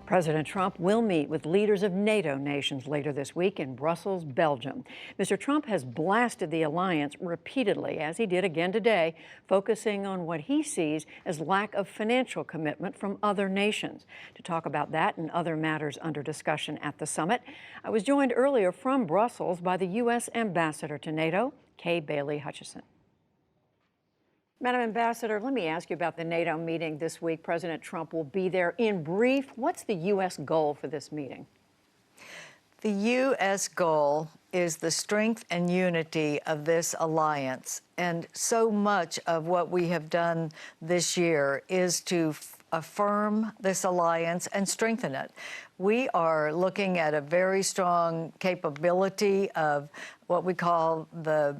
President Trump will meet with leaders of NATO nations later this week in Brussels, Belgium. Mr. Trump has blasted the alliance repeatedly, as he did again today, focusing on what he sees as lack of financial commitment from other nations. To talk about that and other matters under discussion at the summit, I was joined earlier from Brussels by the U.S. Ambassador to NATO, Kay Bailey Hutchison. Madam Ambassador, let me ask you about the NATO meeting this week. President Trump will be there. In brief, what's the U.S. goal for this meeting? The U.S. goal is the strength and unity of this alliance. And so much of what we have done this year is to affirm this alliance and strengthen it. We are looking at a very strong capability of what we call the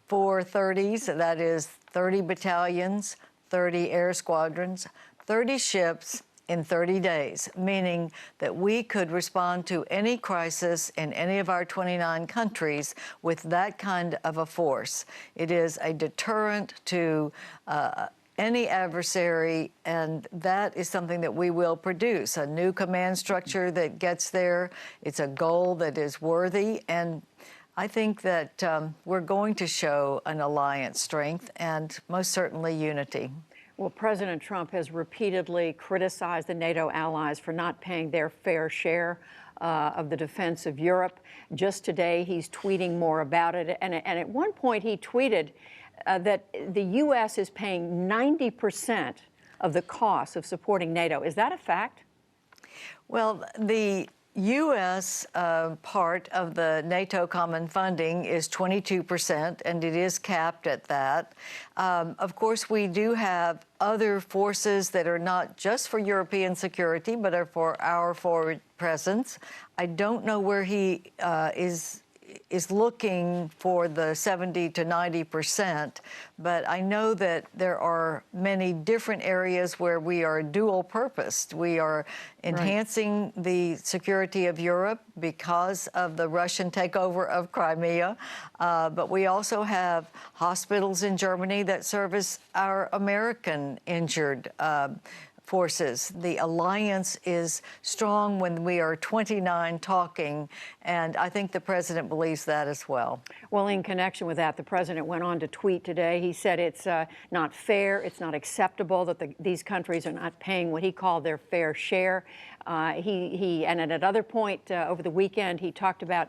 430s, that is 30 battalions, 30 air squadrons, 30 ships in 30 days, meaning that we could respond to any crisis in any of our 29 countries with that kind of a force. It is a deterrent to any adversary, and that is something that we will produce, a new command structure that gets there. It's a goal that is worthy, and I think that we're going to show an alliance strength and most certainly unity. Well, President Trump has repeatedly criticized the NATO allies for not paying their fair share of the defense of Europe. Just today, he's tweeting more about it. And at one point, he tweeted that the U.S. is paying 90% of the cost of supporting NATO. Is that a fact? Well, the U.S. part of the NATO common funding is 22%, and it is capped at that. Of course, we do have other forces that are not just for European security, but are for our forward presence. I don't know where he is looking for the 70 to 90%, but I know that there are many different areas where we are dual-purposed. We are enhancing the security of Europe because of the Russian takeover of Crimea, but we also have hospitals in Germany that service our American injured forces. The alliance is strong when we are 29 talking, and I think the president believes that as well. Well, in connection with that, the president went on to tweet today. He said it's not fair, it's not acceptable that these countries are not paying what he called their fair share. And at another point over the weekend, he talked about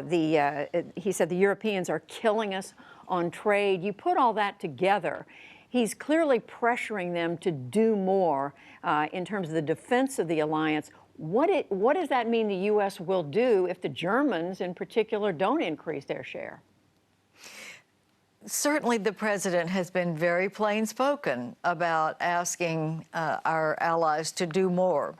he said the Europeans are killing us on trade. You put all that together, he's clearly pressuring them to do more in terms of the defense of the alliance. What does that mean the U.S. will do if the Germans, in particular, don't increase their share? Certainly, the president has been very plain-spoken about asking our allies to do more.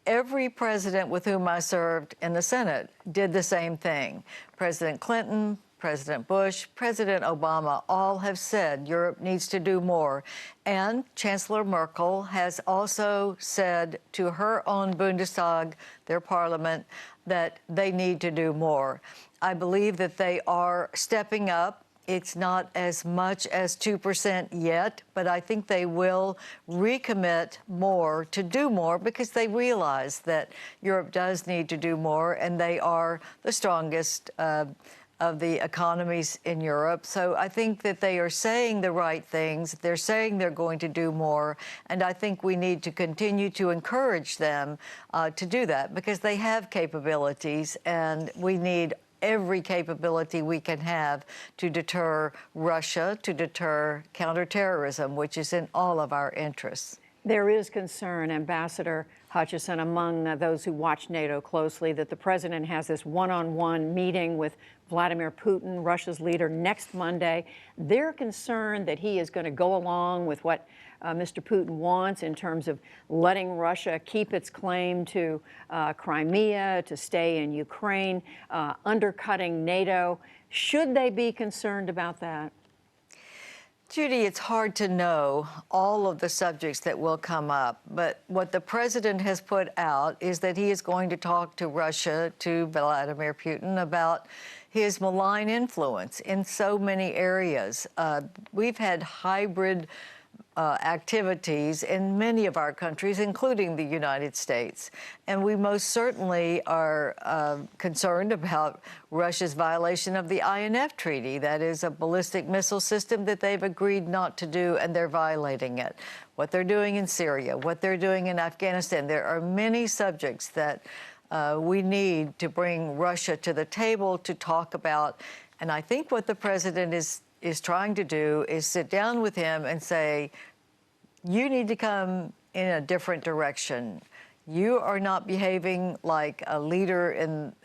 Every president with whom I served in the Senate did the same thing. President Clinton, President Bush, President Obama, all have said Europe needs to do more. And Chancellor Merkel has also said to her own Bundestag, their parliament, that they need to do more. I believe that they are stepping up. It's not as much as 2% yet, but I think they will recommit more to do more because they realize that Europe does need to do more, and they are the strongest of the economies in Europe. So I think that they are saying the right things. They're saying they're going to do more. And I think we need to continue to encourage them to do that because they have capabilities, and we need every capability we can have to deter Russia, to deter counterterrorism, which is in all of our interests. There is concern, Ambassador Hutchison, among those who watch NATO closely, that the president has this one-on-one meeting with Vladimir Putin, Russia's leader, next Monday. They're concerned that he is going to go along with what Mr. Putin wants in terms of letting Russia keep its claim to Crimea, to stay in Ukraine, undercutting NATO. Should they be concerned about that? Judy, it's hard to know all of the subjects that will come up, but what the president has put out is that he is going to talk to Russia, to Vladimir Putin, about his malign influence in so many areas. We've had hybrid activities in many of our countries, including the United States. And we most certainly are concerned about Russia's violation of the INF Treaty. That is a ballistic missile system that they've agreed not to do, and they're violating it. What they're doing in Syria, what they're doing in Afghanistan. There are many subjects that we need to bring Russia to the table to talk about. And I think what the president is trying to do is sit down with him and say, you need to come in a different direction. You are not behaving like a leader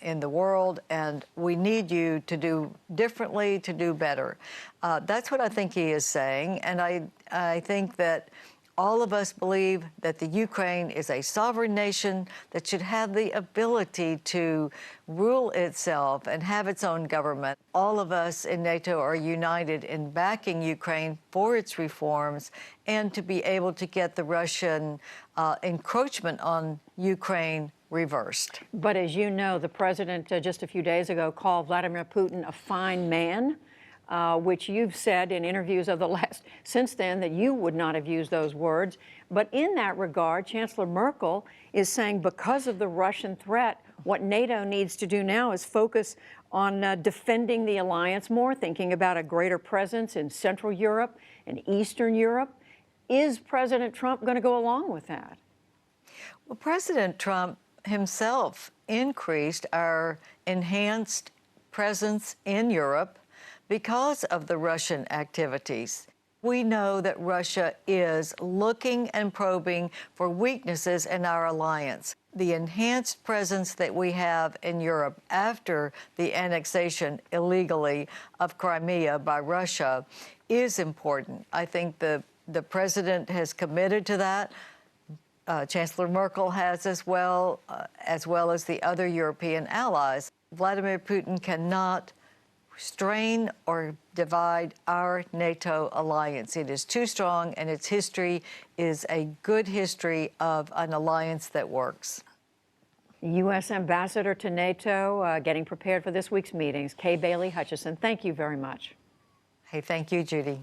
in the world, and we need you to do differently, to do better. That's what I think he is saying, and I think that all of us believe that the Ukraine is a sovereign nation that should have the ability to rule itself and have its own government. All of us in NATO are united in backing Ukraine for its reforms and to be able to get the Russian encroachment on Ukraine reversed. But as you know, the president just a few days ago called Vladimir Putin a fine man. Which you've said in interviews of the last since then that you would not have used those words. But in that regard, Chancellor Merkel is saying because of the Russian threat, what NATO needs to do now is focus on defending the alliance more, thinking about a greater presence in Central Europe and Eastern Europe. Is President Trump going to go along with that? Well, President Trump himself increased our enhanced presence in Europe because of the Russian activities. We know that Russia is looking and probing for weaknesses in our alliance. The enhanced presence that we have in Europe after the annexation illegally of Crimea by Russia is important. I think the president has committed to that. Chancellor Merkel has as well as the other European allies. Vladimir Putin cannot strain or divide our NATO alliance. It is too strong, and its history is a good history of an alliance that works. U.S. Ambassador to NATO, getting prepared for this week's meetings, Kay Bailey Hutchison. Thank you very much. Hey, thank you, Judy.